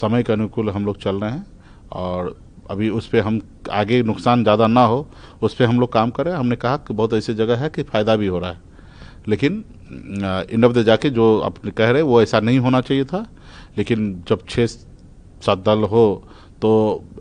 समय के अनुकूल हम लोग चल रहे हैं और अभी उस पर हम आगे नुकसान ज़्यादा ना हो उस पर हम लोग काम करें। हमने कहा कि बहुत ऐसी जगह है कि फ़ायदा भी हो रहा है, लेकिन एंड ऑफ द जाके जो आप कह रहे हैं वो ऐसा नहीं होना चाहिए था। लेकिन जब 6-7 दल हो तो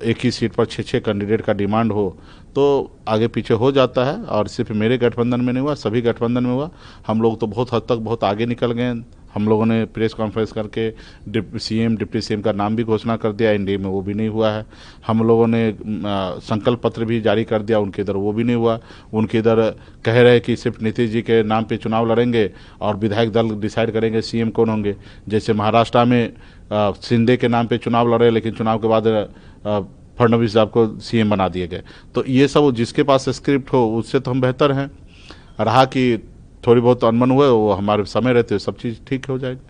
एक ही सीट पर 6-6 कैंडिडेट का डिमांड हो तो आगे पीछे हो जाता है। और सिर्फ मेरे गठबंधन में नहीं हुआ, सभी गठबंधन में हुआ। हम लोग तो बहुत हद तक बहुत आगे निकल गए। हम लोगों ने प्रेस कॉन्फ्रेंस करके डिप्टी सीएम का नाम भी घोषणा कर दिया, एनडीए में वो भी नहीं हुआ है। हम लोगों ने संकल्प पत्र भी जारी कर दिया, उनके इधर वो भी नहीं हुआ। उनके इधर कह रहे हैं कि सिर्फ नीतीश जी के नाम पे चुनाव लड़ेंगे और विधायक दल डिसाइड करेंगे सीएम कौन होंगे। जैसे महाराष्ट्र में शिंदे के नाम पे चुनाव लड़े, लेकिन चुनाव के बाद फडणवीस साहब को सीएम बना दिए गए। तो ये सब जिसके पास स्क्रिप्ट हो उससे तो हम बेहतर हैं। रहा कि थोड़ी बहुत अनबन हुए, वो हमारे समय रहते सब चीज़ ठीक हो जाएगी।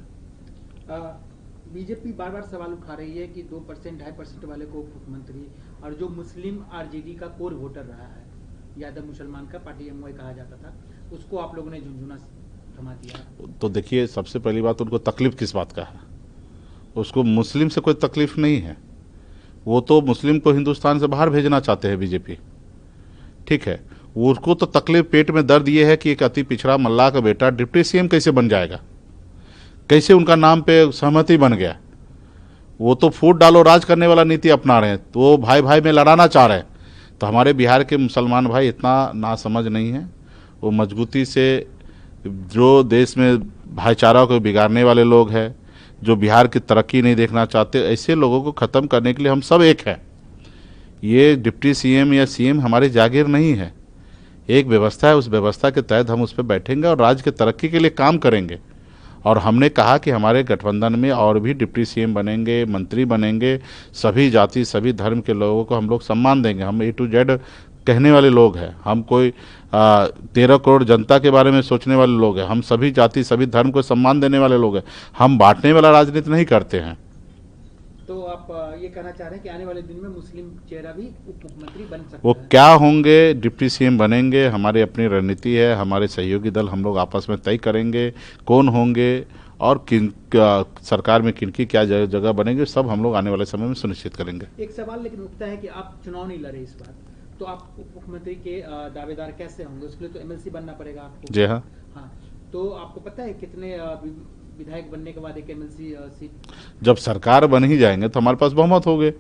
बीजेपी बार बार सवाल उठा रही है कि 2% 2.5% वाले को मुख्यमंत्री, और जो मुस्लिम आरजेडी का कोर वोटर रहा है, यादव मुसलमान का पार्टी एमओए कहा जाता था, उसको आप लोगों ने झुंझुना थमा दिया। तो देखिए, सबसे पहली बात, उनको तकलीफ किस बात का है? उसको मुस्लिम से कोई तकलीफ नहीं है। वो तो मुस्लिम को हिंदुस्तान से बाहर भेजना चाहते हैं बीजेपी, ठीक है। उसको तो तकलीफ, पेट में दर्द ये है कि एक अति पिछड़ा मल्लाह का बेटा डिप्टी सीएम कैसे बन जाएगा, कैसे उनका नाम पे सहमति बन गया। वो तो फूट डालो राज करने वाला नीति अपना रहे हैं, तो वो भाई भाई में लड़ाना चाह रहे हैं। तो हमारे बिहार के मुसलमान भाई इतना नासमझ नहीं है। वो मजबूती से, जो देश में भाईचारा को बिगाड़ने वाले लोग हैं, जो बिहार की तरक्की नहीं देखना चाहते, ऐसे लोगों को ख़त्म करने के लिए हम सब एक हैं। ये डिप्टी सीएम या सीएम हमारी जागीर नहीं है, एक व्यवस्था है। उस व्यवस्था के तहत हम उस पर बैठेंगे और राज्य की तरक्की के लिए काम करेंगे। और हमने कहा कि हमारे गठबंधन में और भी डिप्टी सीएम बनेंगे, मंत्री बनेंगे। सभी जाति सभी धर्म के लोगों को हम लोग सम्मान देंगे। हम A to Z कहने वाले लोग हैं। हम कोई 13 करोड़ जनता के बारे में सोचने वाले लोग हैं। हम सभी जाति सभी धर्म को सम्मान देने वाले लोग हैं। हम बांटने वाला राजनीति नहीं करते हैं। तो आप ये कहना चाह रहे हैं कि आने वाले दिन में मुस्लिम चेहरा भी उप मुख्यमंत्री बन सकता वो है? क्या होंगे, डिप्टी सीएम बनेंगे, हमारी अपनी रणनीति है। हमारे सहयोगी दल हम लोग आपस में तय करेंगे कौन होंगे और किन सरकार में किनकी क्या जगह बनेगी, सब हम लोग आने वाले समय में सुनिश्चित करेंगे। एक सवाल लेकिन उठता है कि आप चुनाव नहीं लड़े इस बार, तो आप उप मुख्यमंत्री के दावेदार कैसे होंगे? उसके लिए तो एमएलसी बनना पड़ेगा आपको। जी हाँ। हाँ, तो आपको पता है कितने विधायक बनने के बाद एक एमएलसी सीट? जब सरकार बन ही जाएंगे तो हमारे पास बहुमत होंगे,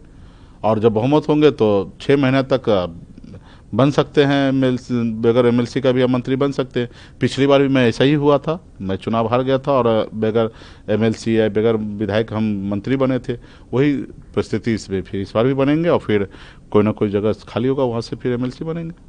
और जब बहुमत होंगे तो 6 महीने तक बन सकते हैं एमएलसी। बगैर एमएलसी का भी हम मंत्री बन सकते हैं। पिछली बार भी मैं ऐसा ही हुआ था, मैं चुनाव हार गया था और बगैर एमएलसी या बगैर विधायक हम मंत्री बने थे। वही परिस्थिति इसमें फिर इस बार भी बनेंगे और फिर कोई ना कोई जगह खाली होगा, वहाँ से फिर एमएलसी बनेंगे।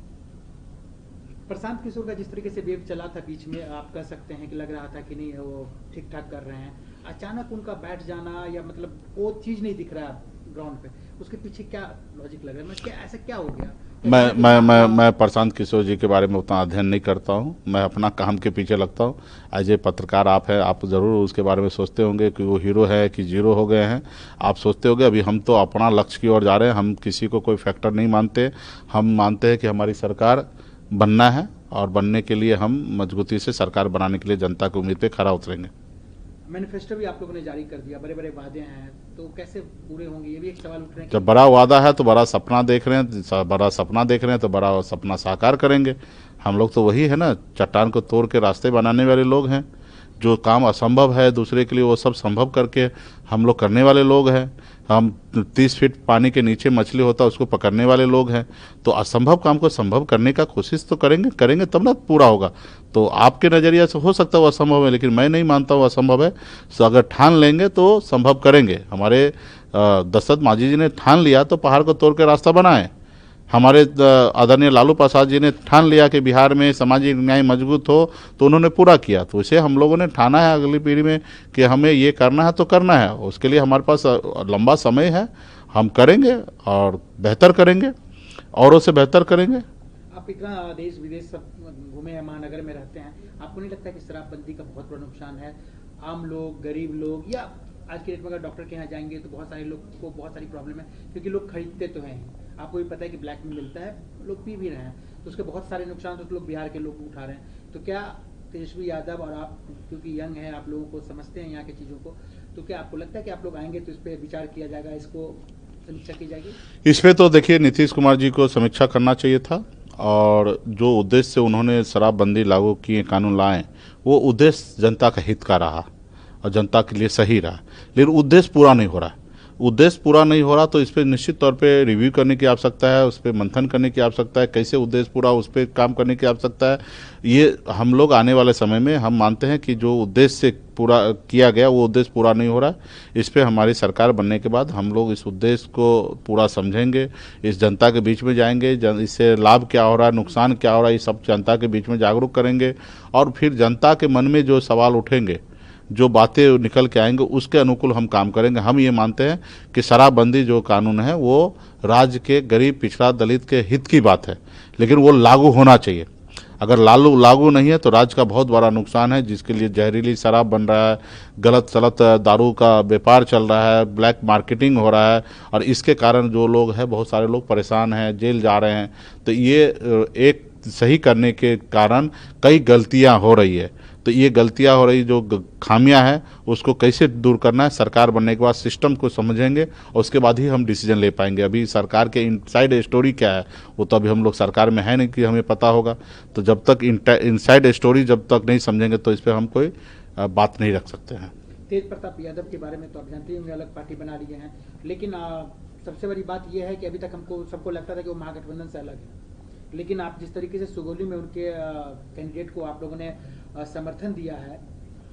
प्रशांत किशोर का जिस तरीके से वेव चला था बीच में, आप कह सकते हैं कि लग रहा था कि नहीं वो ठीक ठाक कर रहे हैं, अचानक उनका बैठ जाना, या मतलब वो चीज नहीं दिख रहा ग्राउंड पे, उसके पीछे क्या लॉजिक लग रहा है? क्या ऐसा क्या हो गया? मैं प्रशांत किशोर जी के बारे में उतना अध्ययन नहीं करता हूँ। मैं अपना काम के पीछे लगता हूँ। एज ए पत्रकार आप हैं, आप ज़रूर उसके बारे में सोचते होंगे कि वो हीरो है कि जीरो हो गए हैं, आप सोचते होंगे। अभी हम तो अपना लक्ष्य की ओर जा रहे हैं। हम किसी को कोई फैक्टर नहीं मानते। हम मानते हैं कि हमारी सरकार बनना है और बनने के लिए हम मजबूती से सरकार बनाने के लिए जनता की उम्मीद पे खरा उतरेंगे। मैनिफेस्टो भी आप लोगों ने जारी कर दिया, बड़े बड़े वादे हैं, तो कैसे पूरे होंगे? ये भी एक सवाल उठ रहे हैं। जब बड़ा वादा है तो बड़ा सपना देख रहे हैं, बड़ा सपना देख रहे हैं तो बड़ा सपना साकार करेंगे। हम लोग तो वही है ना, चट्टान को तोड़ के रास्ते बनाने वाले लोग हैं। जो काम असंभव है दूसरे के लिए, वो सब संभव करके हम लोग करने वाले लोग हैं। हम 30 फीट पानी के नीचे मछली होता है उसको पकड़ने वाले लोग हैं। तो असंभव काम को संभव करने का कोशिश तो करेंगे तब ना पूरा होगा। तो आपके नज़रिया से हो सकता है वो असंभव है, लेकिन मैं नहीं मानता वो असंभव है। तो अगर ठान लेंगे तो संभव करेंगे। हमारे दशरथ मांझी जी ने ठान लिया तो पहाड़ को तोड़ के रास्ता बनाए। हमारे आदरणीय लालू प्रसाद जी ने ठान लिया कि बिहार में सामाजिक न्याय मजबूत हो, तो उन्होंने पूरा किया। तो इसे हम लोगों ने ठाना है अगली पीढ़ी में कि हमें ये करना है तो करना है। उसके लिए हमारे पास लंबा समय है, हम करेंगे और बेहतर करेंगे, औरों से बेहतर करेंगे। आप इतना देश विदेश सब घूमे हैं, महानगर में रहते हैं, आपको नहीं लगता कि शराबबंदी का बहुत बड़ा नुकसान है? आम लोग, गरीब लोग, या आज के डेट में अगर डॉक्टर के यहाँ जाएंगे तो बहुत सारे लोग को बहुत सारी प्रॉब्लम है, क्योंकि लोग खरीदते तो हैं, आपको भी पता है कि ब्लैक में मिलता है, लोग पी भी रहे हैं, तो उसके बहुत सारे नुकसान तो लोग बिहार के लोग उठा रहे हैं। तो क्या तेजस्वी यादव और आप, क्योंकि यंग हैं, आप लोगों को समझते हैं यहाँ की चीज़ों को, तो क्या आपको लगता है कि आप लोग आएंगे तो इस पर विचार किया जाएगा, इसको समीक्षा की जाएगी? इस पे तो देखिए नीतीश कुमार जी को समीक्षा करना चाहिए था, और जो उद्देश्य से उन्होंने शराबबंदी लागू किए, कानून लाए, वो उद्देश्य जनता का हित का रहा और जनता के लिए सही रहा, लेकिन उद्देश्य पूरा नहीं हो रहा। उद्देश्य पूरा नहीं हो रहा तो इस पर निश्चित तौर पे रिव्यू करने की आवश्यकता है, उस पर मंथन करने की आवश्यकता है, कैसे उद्देश्य पूरा, उस पर काम करने की आवश्यकता है। ये हम लोग आने वाले समय में हम मानते हैं कि जो उद्देश्य से पूरा किया गया वो उद्देश्य पूरा नहीं हो रहा है। इस पर हमारी सरकार बनने के बाद हम लोग इस उद्देश्य को पूरा समझेंगे, इस जनता के बीच में जाएंगे, इससे लाभ क्या हो रहा है, नुकसान क्या हो रहा है, ये सब जनता के बीच में जागरूक करेंगे, और फिर जनता के मन में जो सवाल उठेंगे, जो बातें निकल के आएंगे, उसके अनुकूल हम काम करेंगे। हम ये मानते हैं कि शराबबंदी जो कानून है वो राज्य के गरीब, पिछड़ा, दलित के हित की बात है, लेकिन वो लागू होना चाहिए। अगर लागू नहीं है तो राज्य का बहुत बड़ा नुकसान है, जिसके लिए जहरीली शराब बन रहा है, गलत सलत दारू का व्यापार चल रहा है, ब्लैक मार्केटिंग हो रहा है, और इसके कारण जो लोग हैं, बहुत सारे लोग परेशान हैं, जेल जा रहे हैं। तो ये एक सही करने के कारण कई गलतियां हो रही है। तो ये गलतियां हो रही, जो खामियां हैं, उसको कैसे दूर करना है, सरकार बनने के बाद सिस्टम को समझेंगे और उसके बाद ही हम डिसीजन ले पाएंगे। अभी सरकार के इनसाइड स्टोरी क्या है वो तो अभी हम लोग सरकार में है नहीं कि हमें पता होगा। तो जब तक इनसाइड स्टोरी जब तक नहीं समझेंगे तो इस पर हम कोई बात नहीं रख सकते हैं। तेज प्रताप यादव के बारे में तो आप जानते ही होंगे, अलग पार्टी बना लिए हैं, लेकिन सबसे बड़ी बात यह है कि अभी तक हमको सबको लगता था कि वो महागठबंधन से अलग है, लेकिन आप जिस तरीके से सुगौली में उनके कैंडिडेट को आप लोगों ने समर्थन दिया है,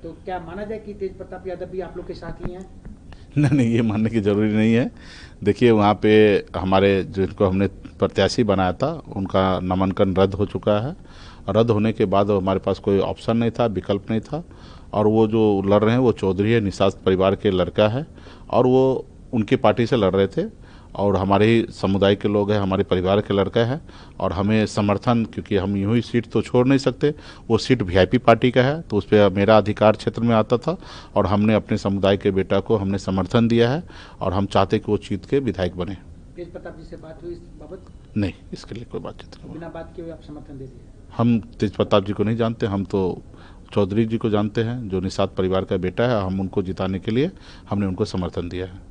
तो क्या माना जाए कि तेज प्रताप यादव भी आप लोग के साथ ही हैं? नहीं, ये मानने की ज़रूरी नहीं है। देखिए वहाँ पे हमारे जिनको हमने प्रत्याशी बनाया था उनका नामांकन रद्द हो चुका है, और रद्द होने के बाद हमारे पास कोई ऑप्शन नहीं था, विकल्प नहीं था, और वो जो लड़ रहे हैं वो चौधरी है, निषाद परिवार के लड़का है, और वो उनकी पार्टी से लड़ रहे थे, और हमारे ही समुदाय के लोग हैं, हमारे परिवार के लड़का है, और हमें समर्थन, क्योंकि हम यूं ही सीट तो छोड़ नहीं सकते, वो सीट वीआईपी पार्टी का है, तो उस पर मेरा अधिकार क्षेत्र में आता था, और हमने अपने समुदाय के बेटा को हमने समर्थन दिया है, और हम चाहते कि वो जीत के विधायक बने। तेज प्रताप जी से बात हुई इस बाबत? नहीं, इसके लिए कोई बातचीत नहीं। बिना बात किए आप समर्थन दे दिए? हम तेज प्रताप जी को नहीं जानते, हम तो चौधरी जी को जानते हैं, जो निषाद परिवार का बेटा है। हम उनको जिताने के लिए हमने उनको समर्थन दिया है।